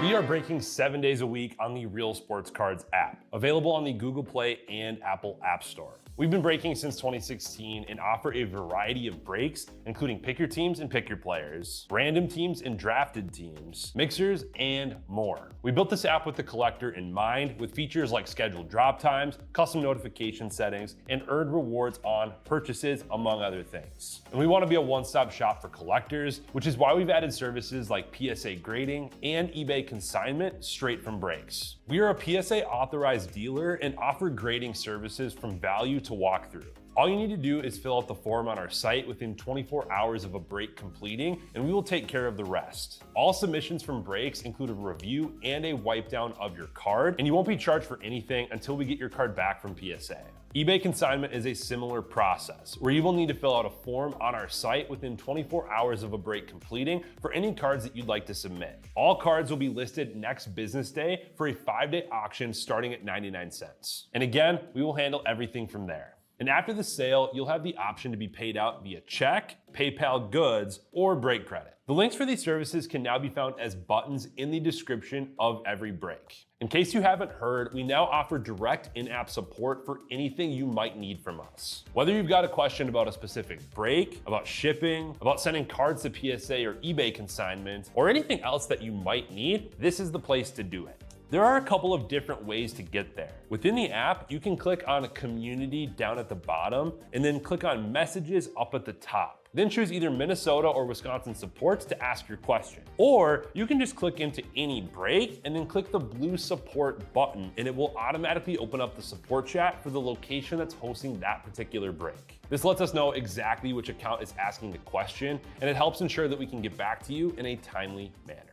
We are breaking 7 days a week on the Real Sports Cards app, available on the Google Play and Apple App Store. We've been breaking since 2016 and offer a variety of breaks, including pick your teams and pick your players, random teams and drafted teams, mixers, and more. We built this app with the collector in mind, with features like scheduled drop times, custom notification settings, and earned rewards on purchases, among other things. And we want to be a one-stop shop for collectors, which is why we've added services like PSA grading and eBay consignment straight from breaks. We are a PSA authorized dealer and offer grading services from value to walkthrough. All you need to do is fill out the form on our site within 24 hours of a break completing, and we will take care of the rest. All submissions from breaks include a review and a wipe down of your card, and you won't be charged for anything until we get your card back from PSA. eBay consignment is a similar process, where you will need to fill out a form on our site within 24 hours of a break completing for any cards that you'd like to submit. All cards will be listed next business day for a 5-day auction starting at 99 cents. And again, we will handle everything from there. And after the sale, you'll have the option to be paid out via check, PayPal goods, or break credit. The links for these services can now be found as buttons in the description of every break. In case you haven't heard, we now offer direct in-app support for anything you might need from us. Whether you've got a question about a specific break, about shipping, about sending cards to PSA or eBay consignment, or anything else that you might need, this is the place to do it. There are a couple of different ways to get there. Within the app, you can click on Community down at the bottom, and then click on Messages up at the top. Then choose either Minnesota or Wisconsin supports to ask your question. Or you can just click into any break and then click the blue support button, and it will automatically open up the support chat for the location that's hosting that particular break. This lets us know exactly which account is asking the question, and it helps ensure that we can get back to you in a timely manner.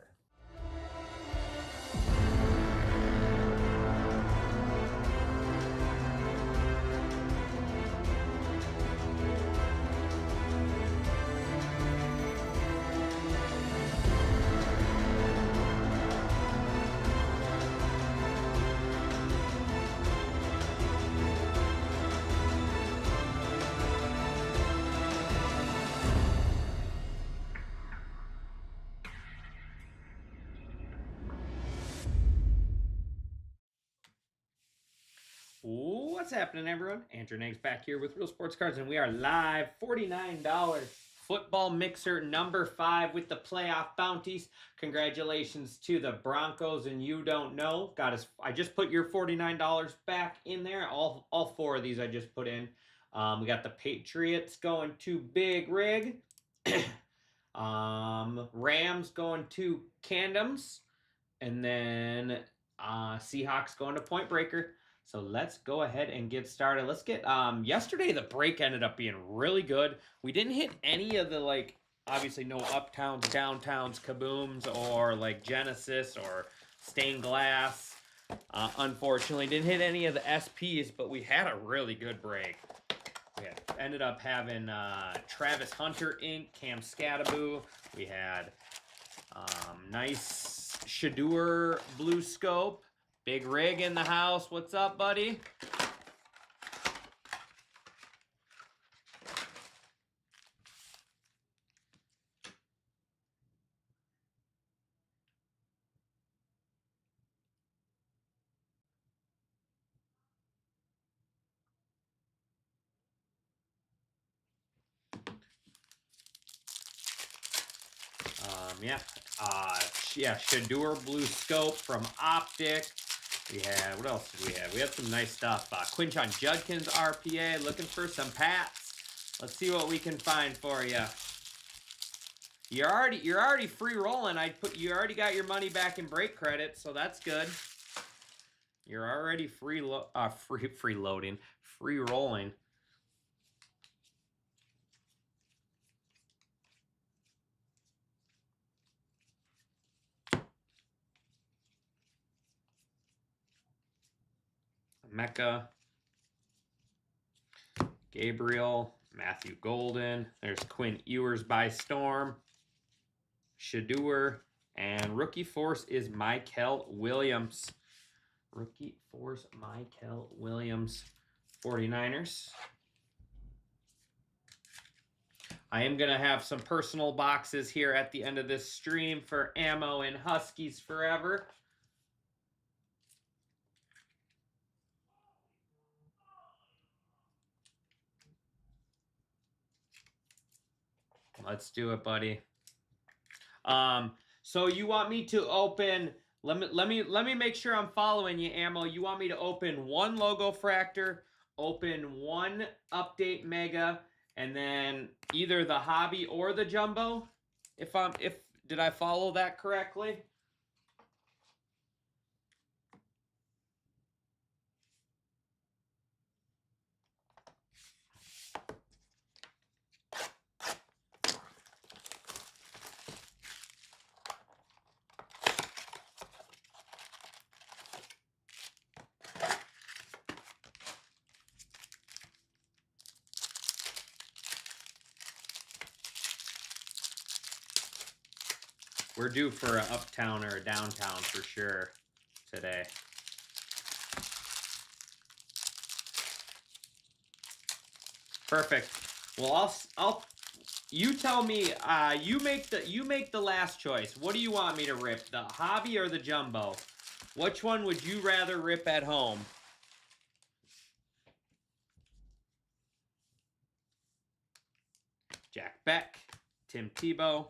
What's happening, everyone? Andrew Nags back here with Real Sports Cards, and we are live. $49 football mixer number 5 with the playoff bounties. Congratulations to the Broncos, and you don't know. I just put your $49 back in there. All 4 of these I just put in. We got the Patriots going to Big Rig. Rams going to Candoms, and then Seahawks going to Point Breaker. So let's go ahead and get started. Let's get, yesterday the break ended up being really good. We didn't hit any of the, obviously no uptowns, downtowns, kabooms, or Genesis or stained glass. Unfortunately, didn't hit any of the SPs, but we had a really good break. We ended up having Travis Hunter Inc., Cam Scattaboo. We had nice Shador Blue Scope. Big Rig in the house. What's up, buddy? Shador Blue Scope from Optic. We had, what else did we have? We had some nice stuff. Quinchon Judkins RPA, looking for some Pats. Let's see what we can find for you. You're already free rolling. You already got your money back in break credit, so that's good. You're already free rolling. Mecca, Gabriel, Matthew Golden. There's Quinn Ewers by Storm, Shador, and Rookie Force is Mykel Williams. Rookie Force Mykel Williams, 49ers. I am going to have some personal boxes here at the end of this stream for ammo and Huskies Forever. Let's do it, buddy. So you want me to open? Let me make sure I'm following you, Ammo. You want me to open one Logo Fractor, open one Update Mega, and then either the Hobby or the Jumbo? Did I follow that correctly? We're due for an uptown or a downtown for sure today. Perfect. Well, you tell me. You make the last choice. What do you want me to rip? The Hobby or the Jumbo? Which one would you rather rip at home? Jack Beck, Tim Tebow,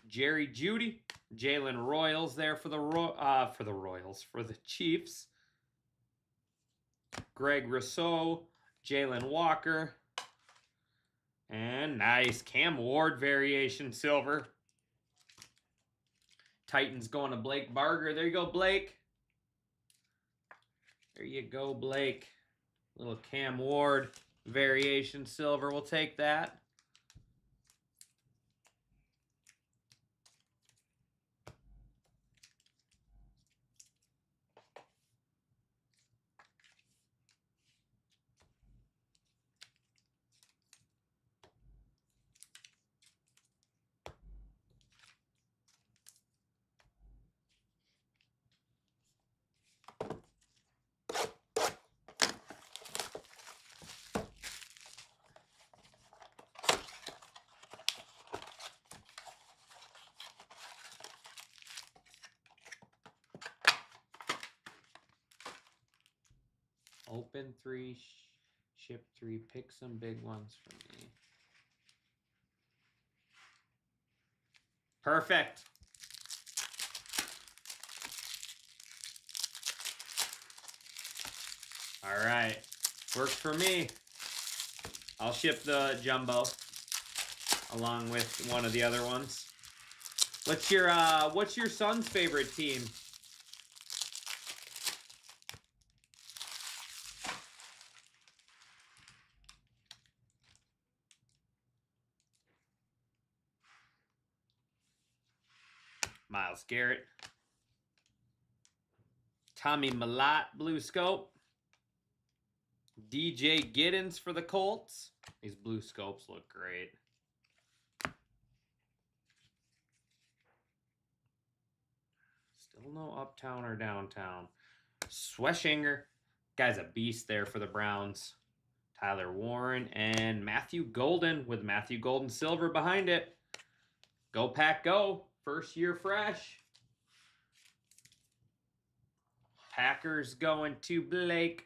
Jerry Jeudy, Jalen Royals there for the Chiefs. Greg Rousseau, Jalen Walker, and nice Cam Ward variation silver. Titans going to Blake Barger. There you go, Blake. There you go, Blake. Little Cam Ward variation silver. We'll take that. Open 3, ship 3, pick some big ones for me. Perfect. All right. Works for me. I'll ship the Jumbo along with one of the other ones. What's your son's favorite team? Myles Garrett. Tommy Mellott, blue scope. DJ Giddens for the Colts. These blue scopes look great. Still no uptown or downtown. Schweschinger. Guy's a beast there for the Browns. Tyler Warren and Matthew Golden with Matthew Golden silver behind it. Go Pack Go. First year fresh. Packers going to Blake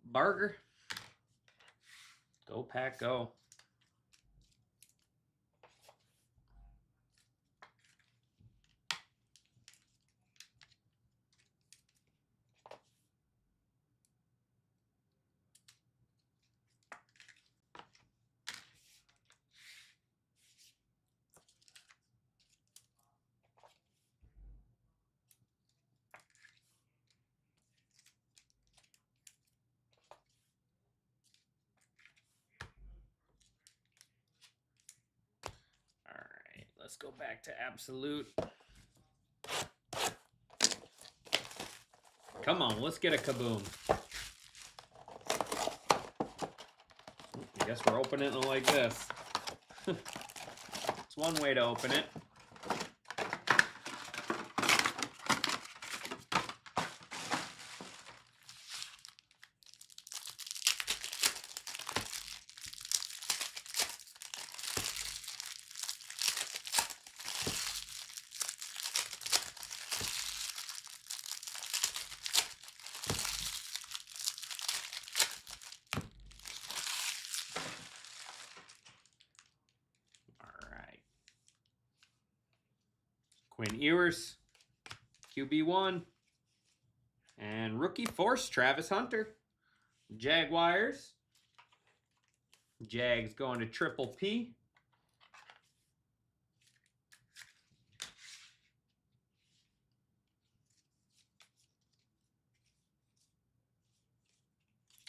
Barger. Go Pack Go. Let's go back to absolute. Come on, let's get a kaboom. I guess we're opening it like this. It's one way to open it. Quinn Ewers, QB1. And rookie force, Travis Hunter. Jaguars. Jags going to Triple P.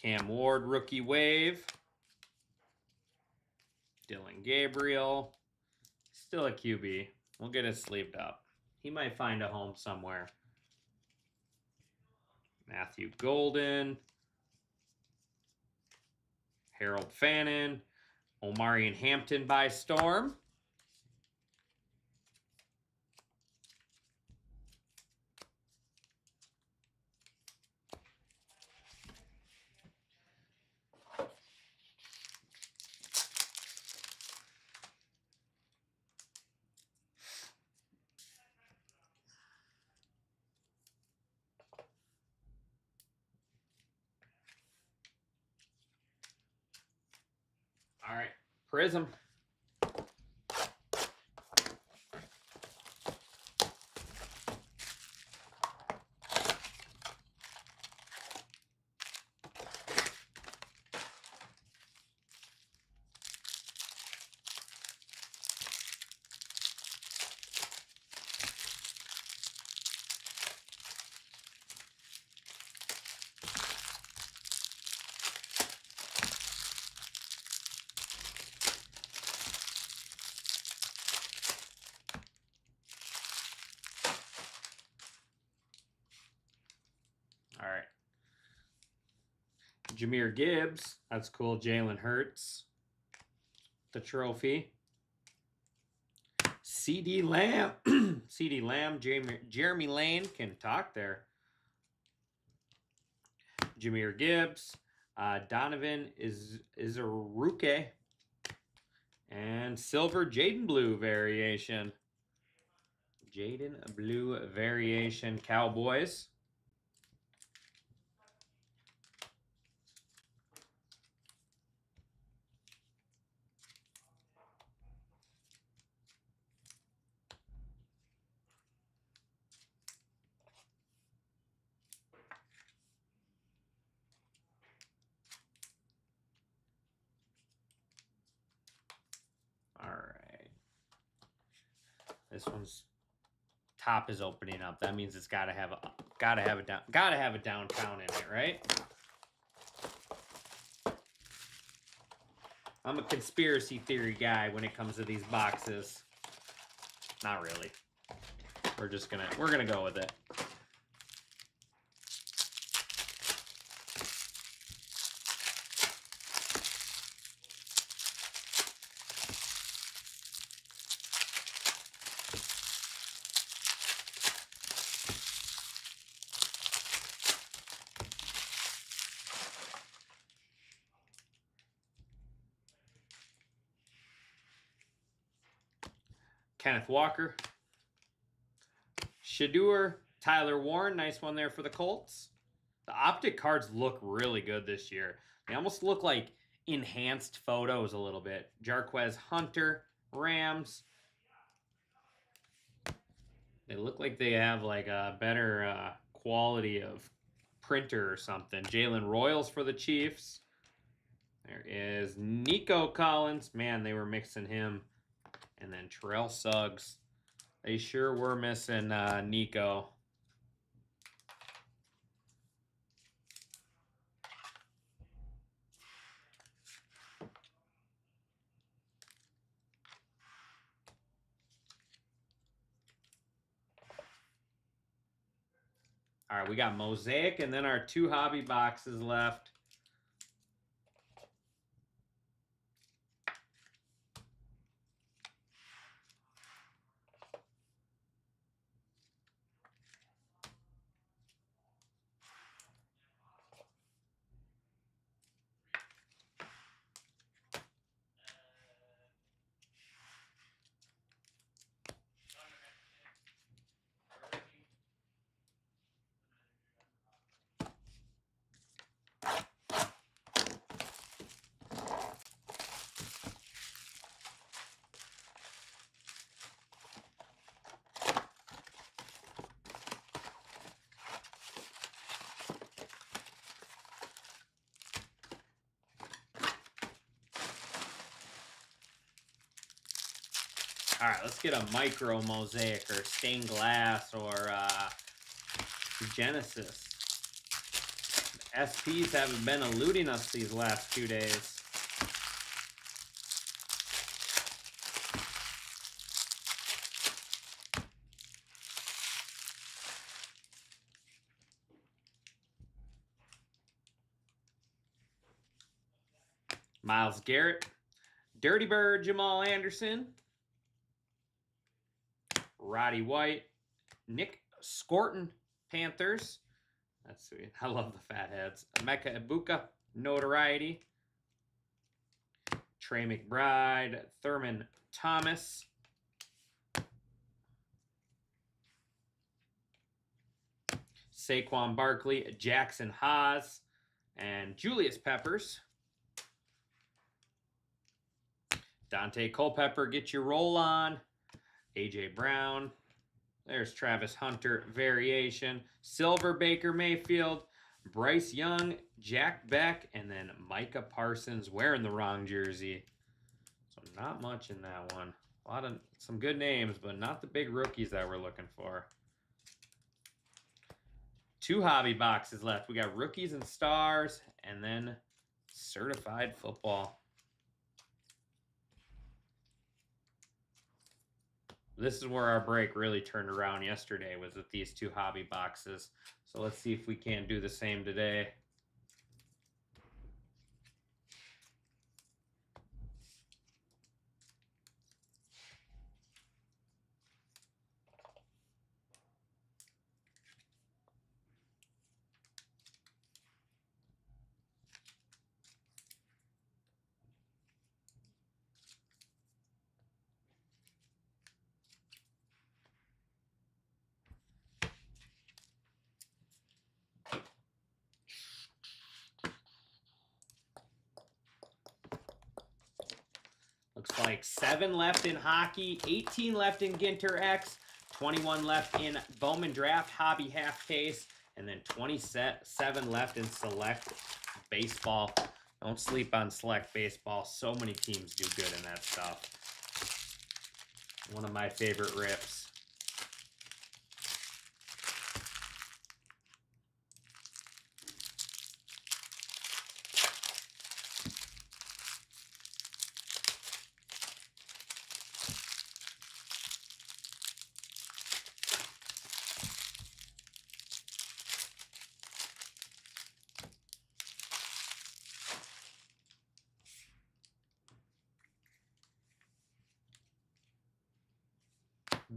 Cam Ward, rookie wave. Dylan Gabriel. Still a QB. We'll get it sleeved up. He might find a home somewhere. Matthew Golden. Harold Fannin. Omarion Hampton by storm. All right, Prism. All right. Jahmyr Gibbs. That's cool. Jalen Hurts. The trophy. CD Lamb. CD Lamb. Jeremy Lane can talk there. Jahmyr Gibbs. Donovan is a rookie. And silver Jaden Blue variation. Jaden Blue variation. Cowboys. All right. This one's top is opening up. That means it's gotta have a downtown in it, right? I'm a conspiracy theory guy when it comes to these boxes. Not really. We're gonna go with it. Kenneth Walker. Shedeur, Tyler Warren. Nice one there for the Colts. The optic cards look really good this year. They almost look like enhanced photos a little bit. Jarquez Hunter, Rams. They look like they have like a better quality of printer or something. Jalen Royals for the Chiefs. There is Nico Collins. Man, they were mixing him. And then Terrell Suggs. They sure were missing Nico. All right, we got Mosaic and then our 2 hobby boxes left. All right, let's get a micro mosaic or stained glass or Genesis. SPs haven't been eluding us these last 2 days. Myles Garrett, Dirty Bird Jamal Anderson, Roddy White, Nick Scorton, Panthers. That's sweet. I love the fatheads. Emeka Ibuka, notoriety. Trey McBride, Thurman Thomas. Saquon Barkley, Jackson Haas, and Julius Peppers. Dante Culpepper, get your roll on. AJ Brown. There's Travis Hunter, variation. Silver, Baker Mayfield. Bryce Young, Jack Beck, and then Micah Parsons wearing the wrong jersey. So not much in that one. Some good names, but not the big rookies that we're looking for. 2 hobby boxes left. We got rookies and stars, and then certified football. This is where our break really turned around yesterday, was with these 2 hobby boxes. So let's see if we can't do the same today. Looks like 7 left in hockey, 18 left in Ginter X, 21 left in Bowman Draft Hobby half case, and then 27 left in Select Baseball. Don't sleep on Select Baseball. So many teams do good in that stuff. One of my favorite rips.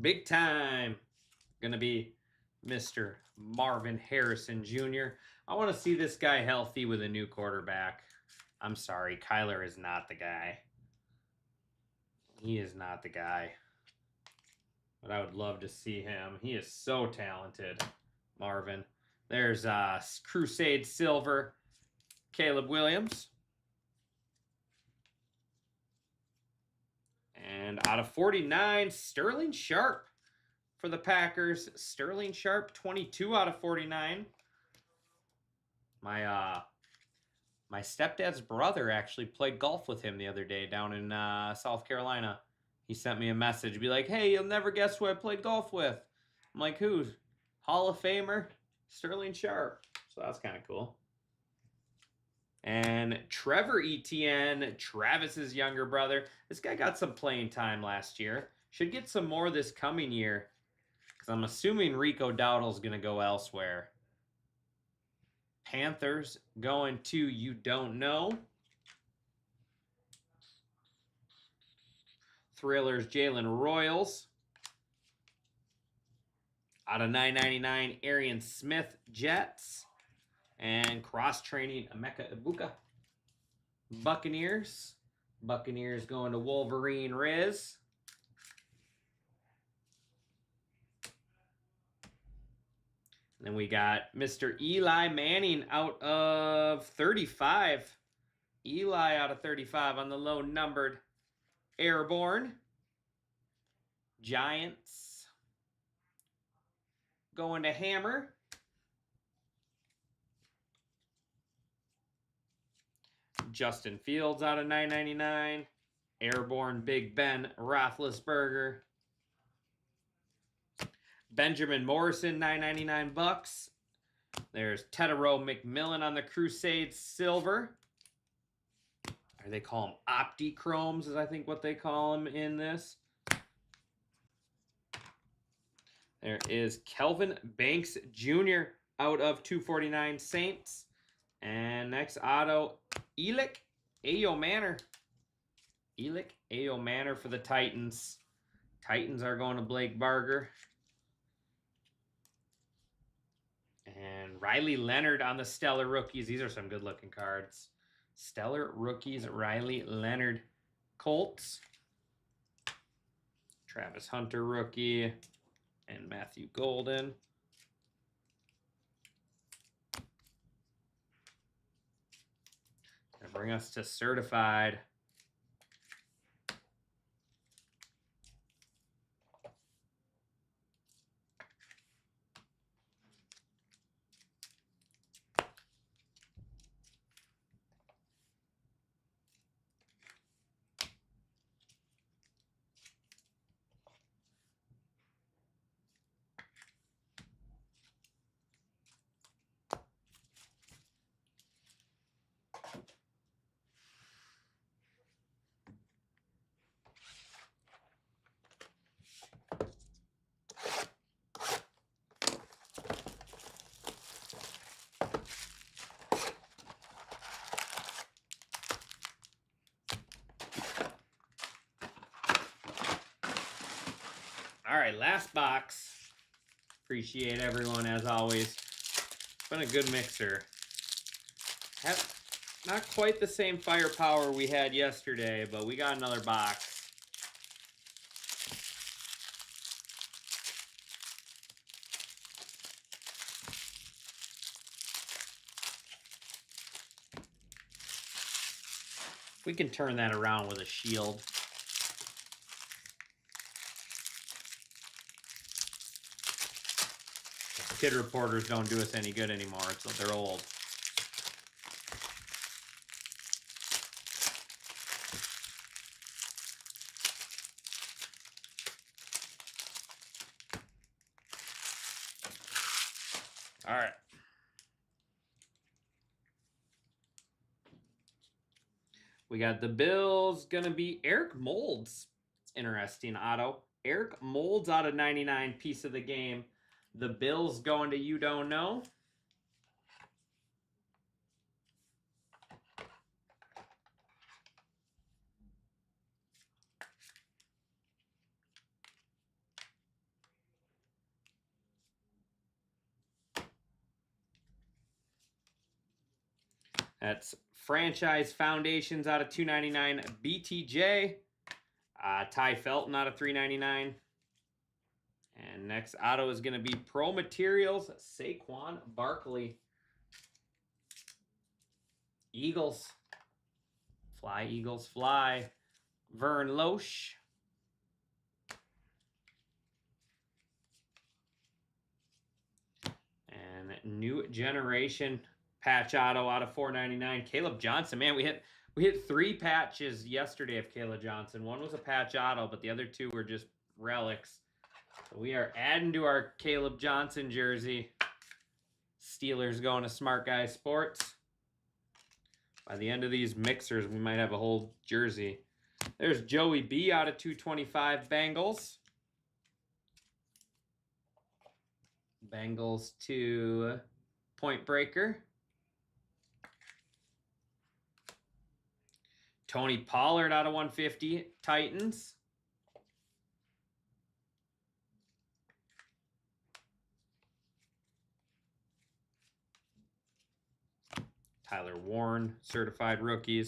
Big time. Gonna be Mr. Marvin Harrison Jr. I want to see this guy healthy with a new quarterback. I'm sorry, Kyler is not the guy. He is not the guy. But I would love to see him. He is so talented, Marvin. There's Crusade Silver, Caleb Williams. And out of 49, Sterling Sharp for the Packers. Sterling Sharp, 22 out of 49. My stepdad's brother actually played golf with him the other day down in South Carolina. He sent me a message, be like, hey, you'll never guess who I played golf with. I'm like, who? Hall of Famer Sterling Sharp. So that's kind of cool. And Trevor Etienne, Travis's younger brother. This guy got some playing time last year. Should get some more this coming year, because I'm assuming Rico Dowdle's going to go elsewhere. Panthers going to You Don't Know. Thrillers, Jalen Royals. Out of 999, Arian Smith, Jets. And cross-training, Emeka Ibuka. Buccaneers. Buccaneers going to Wolverine Riz. And then we got Mr. Eli Manning out of 35. Eli out of 35 on the low numbered Airborne. Giants going to Hammer. Justin Fields out of 999. Airborne Big Ben Roethlisberger. Benjamin Morrison, $9.99. There's Tedero McMillan on the Crusade Silver. Or they call them Optichromes, is I think what they call them in this. There is Kelvin Banks Jr. out of 249 Saints. And next auto, Elic Ayomanor. Elic Ayomanor for the Titans. Titans are going to Blake Barger. And Riley Leonard on the Stellar Rookies. These are some good-looking cards. Stellar Rookies, Riley Leonard. Colts. Travis Hunter rookie. And Matthew Golden. Gonna bring us to certified. All right, last box. Appreciate everyone as always. It's been a good mixer. Not quite the same firepower we had yesterday, but we got another box. We can turn that around with a shield. Kid reporters don't do us any good anymore, so they're old. All right. We got the Bills, gonna be Eric Moulds. It's interesting auto. Eric Moulds out of 99, piece of the game. The Bills going to You Don't Know. That's Franchise Foundations out of 299. BTJ. Ty Felton out of 399. And next auto is going to be Pro Materials, Saquon Barkley. Eagles. Fly, Eagles, fly. Vern Loesch. And New Generation patch auto out of 499. Caleb Johnson. Man, we hit 3 patches yesterday of Caleb Johnson. One was a patch auto, but the other 2 were just relics. So we are adding to our Caleb Johnson jersey. Steelers going to Smart Guy Sports. By the end of these mixers, we might have a whole jersey. There's Joey B out of 225 Bengals. Bengals to Point Breaker. Tony Pollard out of 150 Titans. Tyler Warren, certified rookies.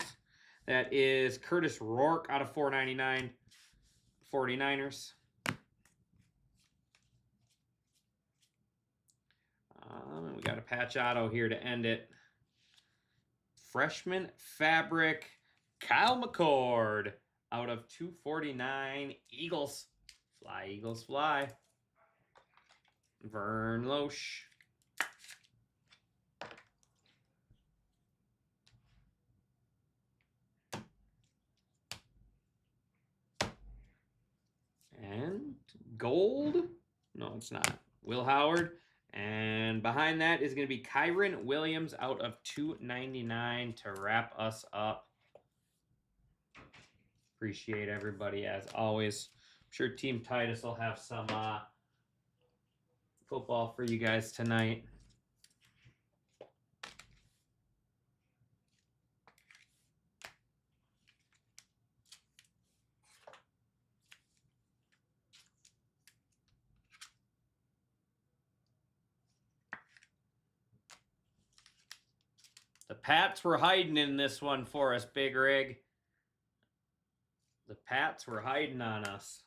That is Curtis Rourke out of 499 49ers. And we got a patch auto here to end it. Freshman Fabric, Kyle McCord out of 249 Eagles. Fly, Eagles, fly. Vern Loesch. Gold? No, it's not. Will Howard. And behind that is going to be Kyron Williams out of 299 to wrap us up. Appreciate everybody as always. I'm sure Team Titus will have some football for you guys tonight. The Pats were hiding in this one for us, Big Rig. The Pats were hiding on us.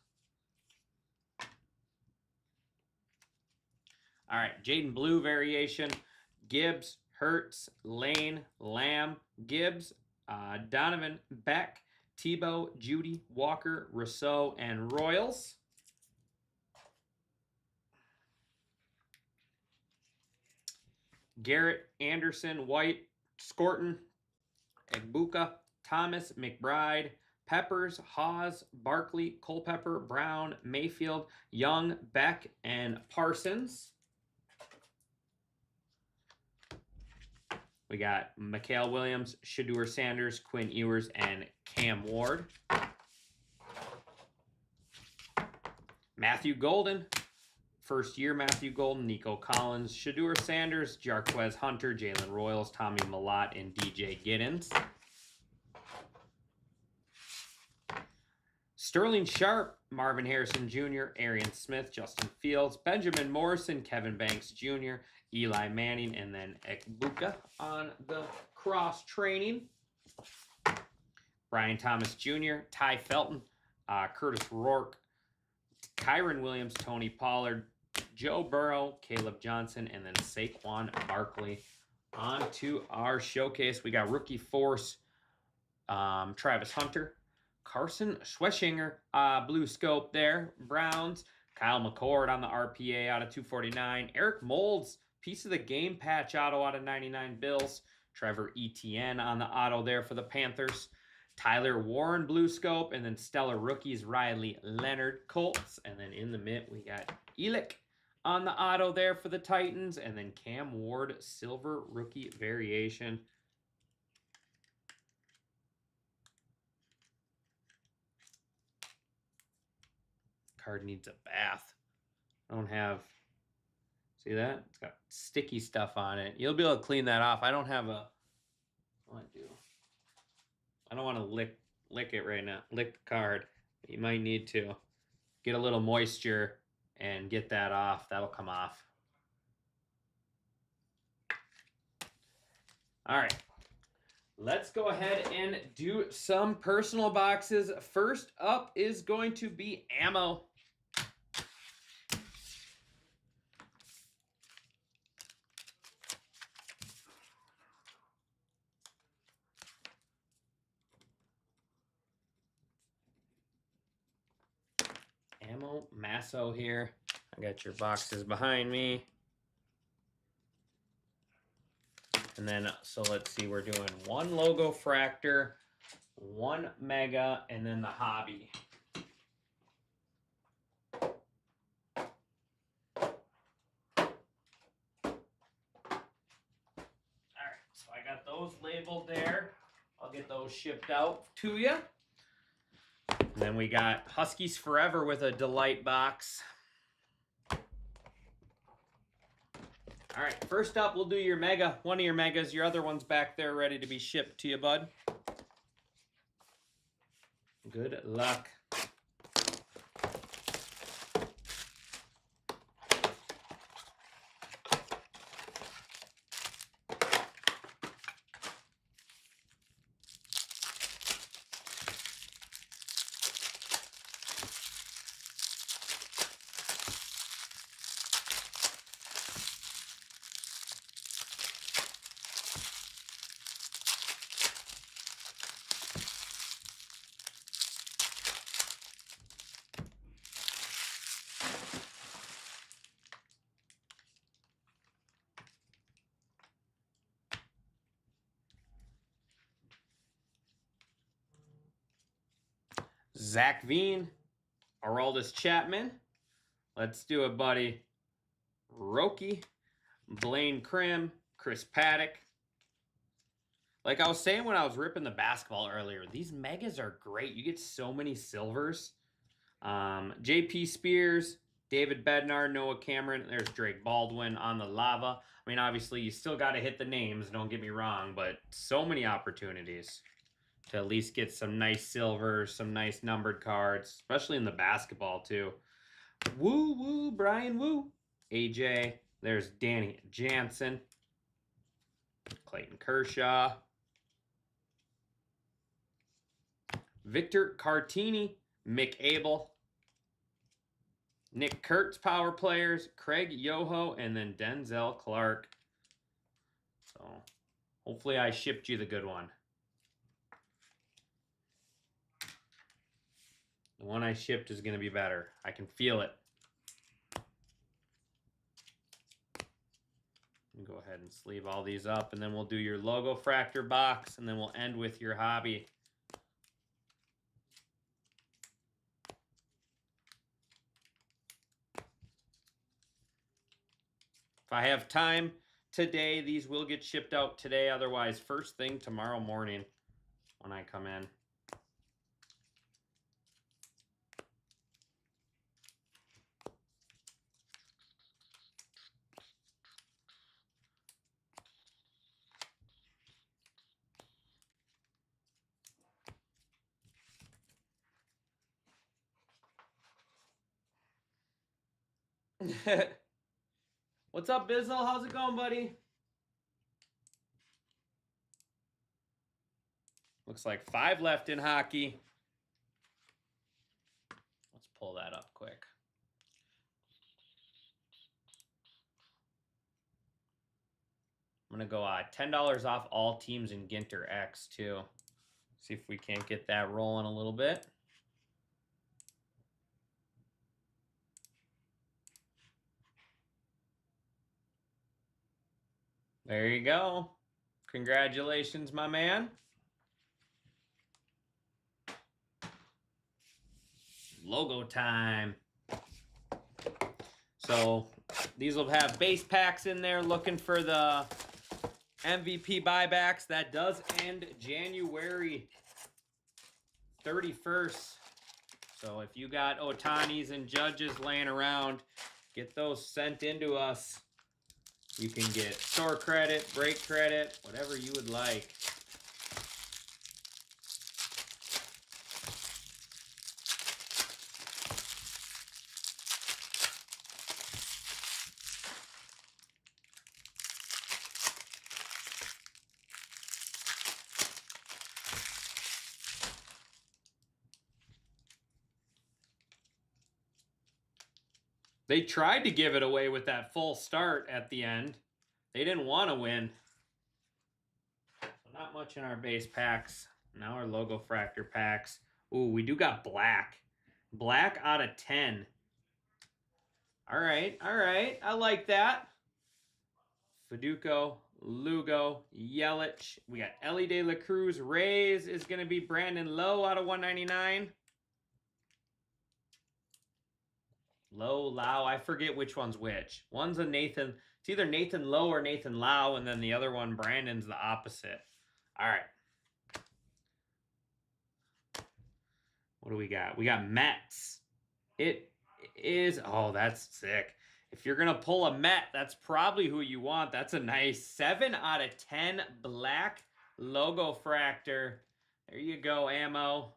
All right, Jaden Blue variation. Gibbs, Hertz, Lane, Lamb, Gibbs, Donovan, Beck, Tebow, Judy, Walker, Rousseau, and Royals. Garrett, Anderson, White, Scorton, Egbuka, Thomas, McBride, Peppers, Hawes, Barkley, Culpepper, Brown, Mayfield, Young, Beck, and Parsons. We got Mikael Williams, Shedeur Sanders, Quinn Ewers, and Cam Ward. Matthew Golden. First year Matthew Golden, Nico Collins, Shedeur Sanders, Jarquez Hunter, Jalen Royals, Tommy Malott, and DJ Giddens. Sterling Sharp, Marvin Harrison Jr., Arian Smith, Justin Fields, Benjamin Morrison, Kevin Banks Jr., Eli Manning, and then Egbuka on the cross training. Brian Thomas Jr., Ty Felton, Curtis Rourke, Kyron Williams, Tony Pollard, Joe Burrow, Caleb Johnson, and then Saquon Barkley. On to our showcase. We got Rookie Force, Travis Hunter, Carson Schweschinger, blue scope there. Browns, Kyle McCord on the RPA out of 249. Eric Molds, piece of the game patch auto out of 99 Bills. Trevor Etienne on the auto there for the Panthers. Tyler Warren, blue scope, and then stellar rookies, Riley Leonard, Colts. And then in the mint, we got Elick on the auto there for the Titans. And then Cam Ward, silver rookie variation. Card needs a bath. I don't have, see that? It's got sticky stuff on it. You'll be able to clean that off. I don't have a, what do I do? I don't want to lick it right now. Lick the card. You might need to get a little moisture and get that off. That'll come off. All right. Let's go ahead and do some personal boxes. First up is going to be ammo. Ammo Masso here. I got your boxes behind me. And then, so let's see, we're doing one logo fractor, one mega, and then the hobby. All right, so I got those labeled there. I'll get those shipped out to you. And then we got Huskies Forever with a Delight box. All right, first up, we'll do your mega. One of your megas, your other one's back there ready to be shipped to you, bud. Good luck. Zach Veen, Aroldis Chapman, Let's do it, buddy. Roki, Blaine Krim, Chris Paddock. Like I was saying when I was ripping the basketball earlier, these megas are great. You get so many silvers. J.P. Spears, David Bednar, Noah Cameron. There's Drake Baldwin on the lava. I mean, obviously, you still got to hit the names. Don't get me wrong, but so many opportunities to at least get some nice silvers, some nice numbered cards, especially in the basketball, too. Woo, woo, Brian Woo. AJ. There's Danny Jansen. Clayton Kershaw. Victor Cartini. Mick Abel. Nick Kurtz power players. Craig Yoho. And then Denzel Clark. So hopefully I shipped you the good one. The one I shipped is going to be better. I can feel it. Go ahead and sleeve all these up, and then we'll do your logo fractor box, and then we'll end with your hobby. If I have time today, these will get shipped out today. Otherwise, first thing tomorrow morning when I come in. What's up, Bizzle? How's it going, buddy? Looks like 5 left in hockey. Let's pull that up quick. I'm going to go $10 off all teams in Ginter X, too. See if we can't get that rolling a little bit. There you go. Congratulations, my man. Logo time. So these will have base packs in there, looking for the MVP buybacks. That does end January 31st. So if you got Otanis and Judges laying around, get those sent into us. You can get store credit, break credit, whatever you would like. They tried to give it away with that full start at the end. They didn't want to win. So not much in our base packs. Now our logo fractor packs. Ooh, we do got black. Black out of 10. All right, all right. I like that. Fiduco, Lugo, Yelich. We got Ellie De La Cruz. Rays is going to be Brandon Lowe out of 199. Low, Lau, I forget which one's which. One's a Nathan, it's either Nathan Lowe or Nathan Lau, and then the other one, Brandon's the opposite. All right. What do we got? We got Mets. It is, oh, that's sick. If you're going to pull a Met, that's probably who you want. That's a nice 7 out of 10 black logo fractor. There you go, Ammo.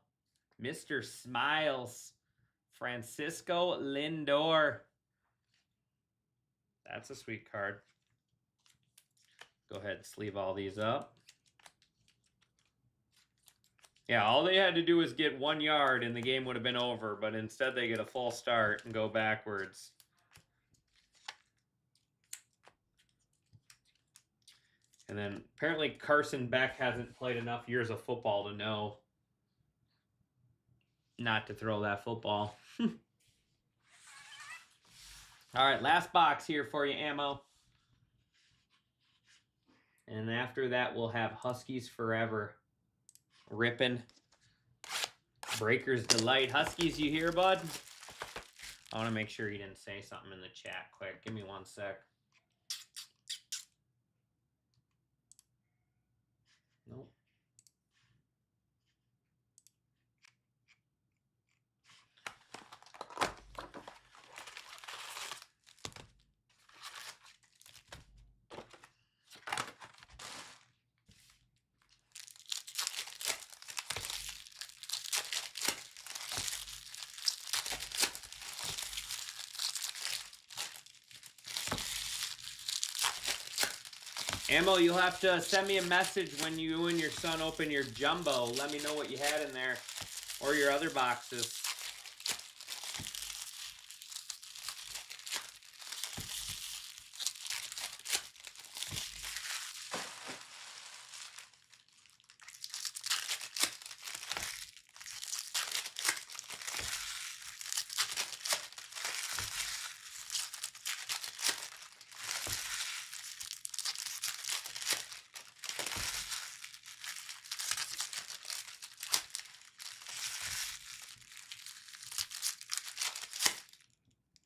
Mr. Smiles. Francisco Lindor. That's a sweet card. Go ahead and sleeve all these up. Yeah, all they had to do was get 1 yard and the game would have been over, but instead they get a full start and go backwards. And then apparently Carson Beck hasn't played enough years of football to know not to throw that football. All right, last box here for you, Ammo. And after that, we'll have Huskies Forever. Rippin'. Breakers Delight. Huskies, you here, bud? I want to make sure he didn't say something in the chat quick. Give me 1 sec. Nope. Ammo, you'll have to send me a message when you and your son open your jumbo. Let me know what you had in there, or your other boxes.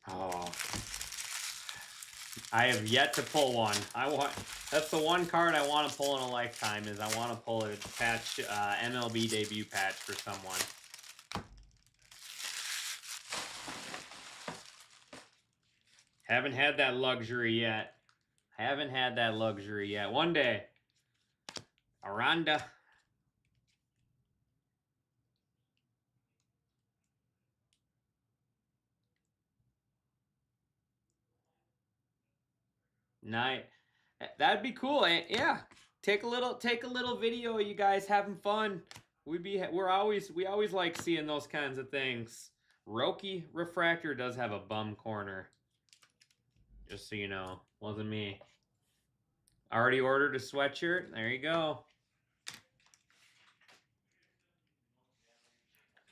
Oh, I have yet to pull one. That's the one card I want to pull in a lifetime. Is I want to pull a patch, MLB debut patch for someone. Haven't had that luxury yet. Haven't had that luxury yet. One day. Aranda. Night. That'd be cool. Yeah. Take a little video of you guys having fun. We always like seeing those kinds of things. Roki Refractor does have a bum corner. Just so you know. Wasn't me. Already ordered a sweatshirt. There you go.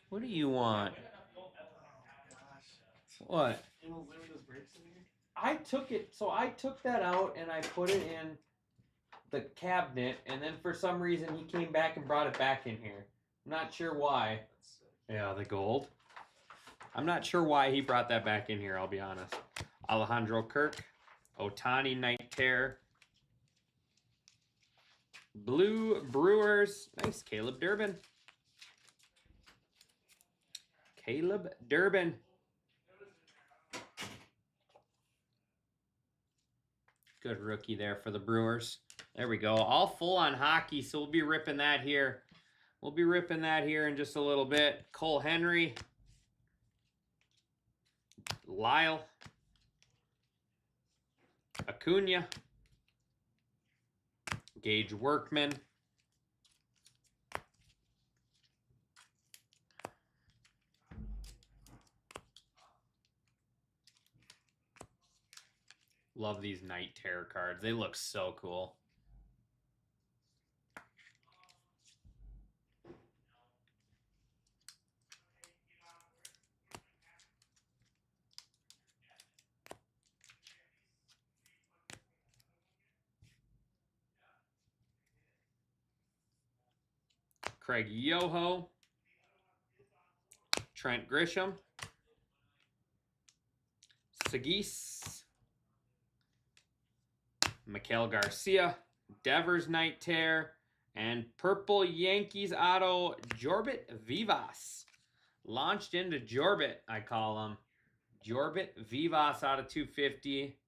What do you want? What? I took that out and I put it in the cabinet, and then for some reason he came back and brought it back in here. I'm not sure why. Yeah, the gold. I'm not sure why he brought that back in here, I'll be honest. Alejandro Kirk, Otani Night Terror, Blue Brewers. Nice, Caleb Durbin. Caleb Durbin. Good rookie there for the Brewers. There we go. All full on hockey, so we'll be ripping that here. We'll be ripping that here in just a little bit. Cole Henry. Lyle. Acuna. Gage Workman. Love these Night Terror cards. They look so cool. Craig Yoho. Trent Grisham. Sagis. Mikael Garcia. Devers Night Terror. And Purple Yankees auto Jorbit Vivas. Launched into Jorbit, I call him. Jorbit Vivas out of 250.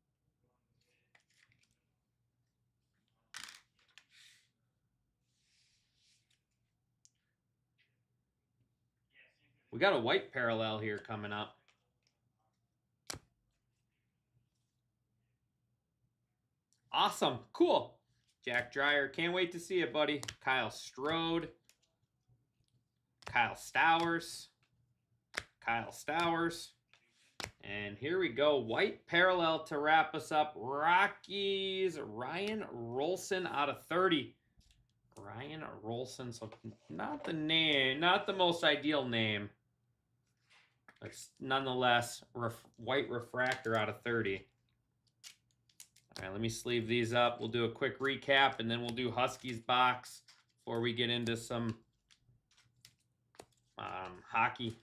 We got a white parallel here coming up. Awesome. Cool. Jack Dreyer. Can't wait to see it, buddy. Kyle Strode. Kyle Stowers. Kyle Stowers. And here we go. White parallel to wrap us up. Rockies. Ryan Rolson out of 30. Ryan Rolson. So not the name. Not the most ideal name. But nonetheless, white refractor out of 30. All right, let me sleeve these up. We'll do a quick recap, and then we'll do Huskies box before we get into some hockey.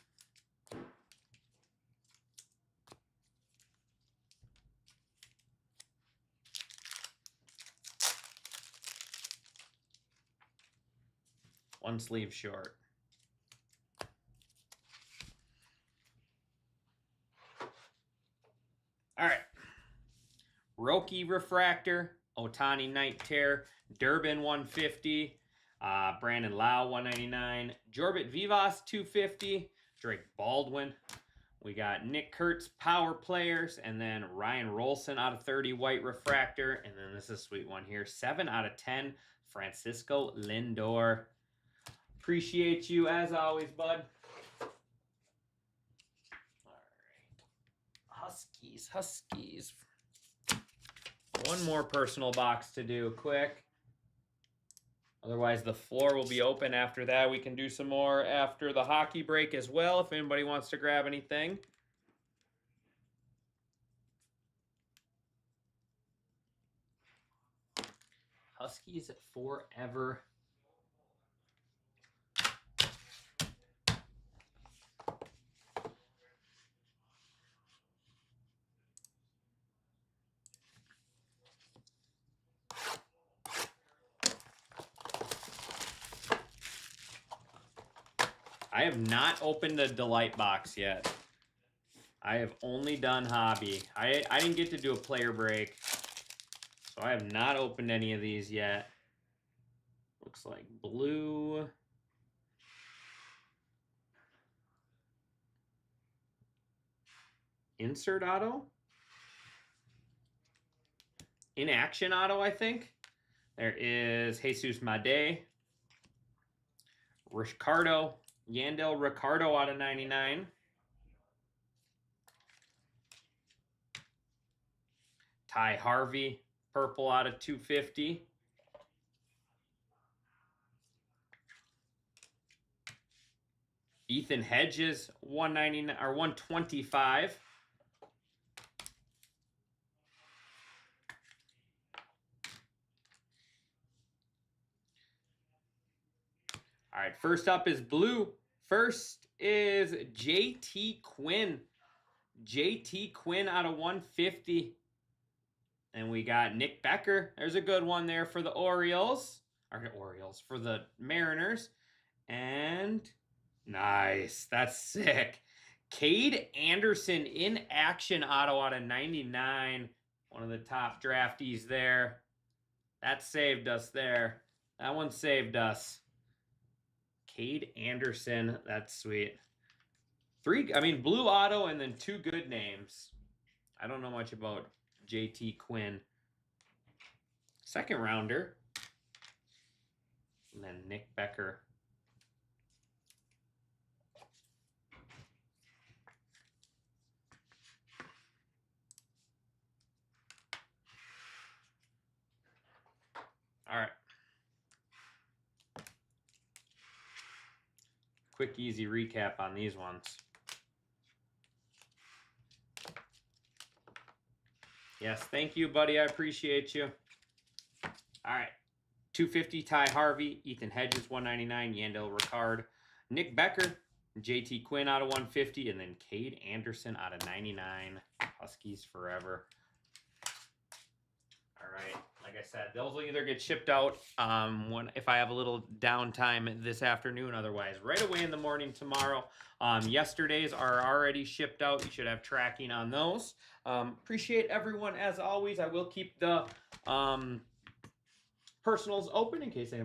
One sleeve short. All right. Roki Refractor, Otani Night Tear, Durbin 150, Brandon Lau 199, Jorbit Vivas 250, Drake Baldwin. We got Nick Kurtz Power Players, and then Ryan Rolson out of 30 White Refractor, and then this is a sweet one here, 7 out of 10 Francisco Lindor. Appreciate you as always, bud. All right, Huskies. One more personal box to do quick. Otherwise, the floor will be open after that. We can do some more after the hockey break as well, if anybody wants to grab anything. Huskies forever. I have not opened a Delight box yet. I have only done hobby. I didn't get to do a player break, so I have not opened any of these yet. Looks like blue. Insert auto? In action auto, I think. There is Jesus Made. Ricardo. Yandel Ricardo out of 99. Ty Harvey, purple out of 250. Ethan Hedges, 199 or 125. All right, first up is blue. First is JT Quinn. JT Quinn out of 150. And we got Nick Becker. There's a good one there for the Orioles. Or Orioles, for the Mariners. And nice. That's sick. Cade Anderson in action auto out of 99. One of the top draftees there. That saved us there. That one saved us. Cade Anderson. That's sweet. Blue auto and then 2 good names. I don't know much about JT Quinn. Second rounder. And then Nick Becker. All right. Quick, easy recap on these ones. Yes, thank you, buddy. I appreciate you. All right. 250, Ty Harvey. Ethan Hedges, 199. Yandel Ricard. Nick Becker. JT Quinn out of 150. And then Cade Anderson out of 99. Huskies forever. All right. Like I said, those will either get shipped out if I have a little downtime this afternoon. Otherwise, right away in the morning tomorrow. Yesterday's are already shipped out. You should have tracking on those. Appreciate everyone as always. I will keep the personals open in case anybody